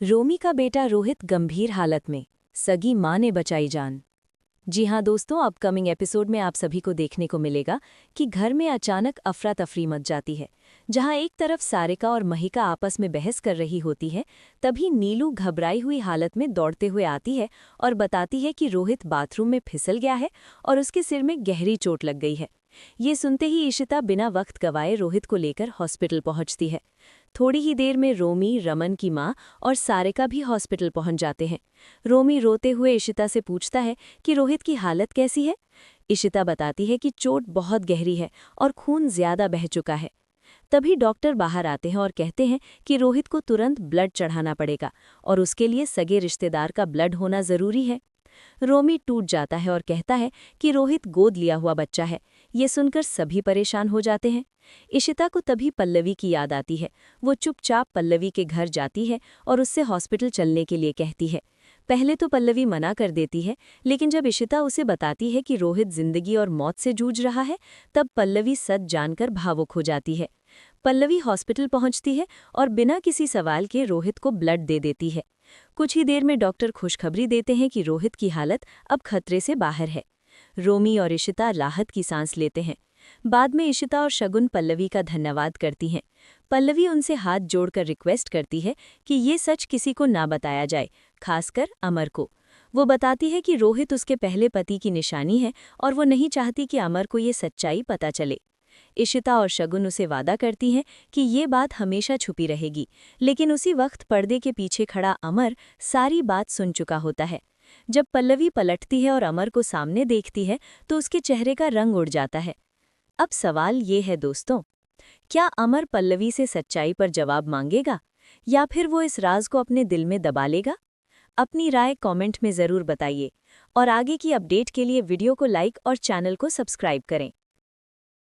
रोमी का बेटा रोहित गंभीर हालत में, सगी मां ने बचाई जान। जी हाँ दोस्तों, अपकमिंग एपिसोड में आप सभी को देखने को मिलेगा कि घर में अचानक अफरा तफरी मच जाती है। जहाँ एक तरफ सारिका और महिका आपस में बहस कर रही होती है, तभी नीलू घबराई हुई हालत में दौड़ते हुए आती है और बताती है कि रोहित बाथरूम में फिसल गया है और उसके सिर में गहरी चोट लग गई है। ये सुनते ही इशिता बिना वक्त गवाए रोहित को लेकर हॉस्पिटल पहुंचती है। थोड़ी ही देर में रोमी, रमन की माँ और सारिका भी हॉस्पिटल पहुंच जाते हैं। रोमी रोते हुए इशिता से पूछता है कि रोहित की हालत कैसी है। इशिता बताती है कि चोट बहुत गहरी है और खून ज्यादा बह चुका है। तभी डॉक्टर बाहर आते हैं और कहते हैं कि रोहित को तुरंत ब्लड चढ़ाना पड़ेगा और उसके लिए सगे रिश्तेदार का ब्लड होना जरूरी है। रोमी टूट जाता है और कहता है कि रोहित गोद लिया हुआ बच्चा है। ये सुनकर सभी परेशान हो जाते हैं। इशिता को तभी पल्लवी की याद आती है। वो चुपचाप पल्लवी के घर जाती है और उससे हॉस्पिटल चलने के लिए कहती है। पहले तो पल्लवी मना कर देती है, लेकिन जब इशिता उसे बताती है कि रोहित जिंदगी और मौत से जूझ रहा है, तब पल्लवी सच जानकर भावुक हो जाती है। पल्लवी हॉस्पिटल पहुंचती है और बिना किसी सवाल के रोहित को ब्लड दे देती है। कुछ ही देर में डॉक्टर खुशखबरी देते हैं कि रोहित की हालत अब खतरे से बाहर है। रोमी और इशिता राहत की सांस लेते हैं। बाद में इशिता और शगुन पल्लवी का धन्यवाद करती हैं। पल्लवी उनसे हाथ जोड़कर रिक्वेस्ट करती है कि ये सच किसी को ना बताया जाए, खासकर अमर को। वो बताती है कि रोहित उसके पहले पति की निशानी है और वो नहीं चाहती कि अमर को ये सच्चाई पता चले। इशिता और शगुन उसे वादा करती हैं कि ये बात हमेशा छुपी रहेगी, लेकिन उसी वक्त पर्दे के पीछे खड़ा अमर सारी बात सुन चुका होता है। जब पल्लवी पलटती है और अमर को सामने देखती है तो उसके चेहरे का रंग उड़ जाता है। अब सवाल ये है दोस्तों, क्या अमर पल्लवी से सच्चाई पर जवाब मांगेगा या फिर वो इस राज को अपने दिल में दबा लेगा? अपनी राय कमेंट में ज़रूर बताइए और आगे की अपडेट के लिए वीडियो को लाइक और चैनल को सब्सक्राइब करें।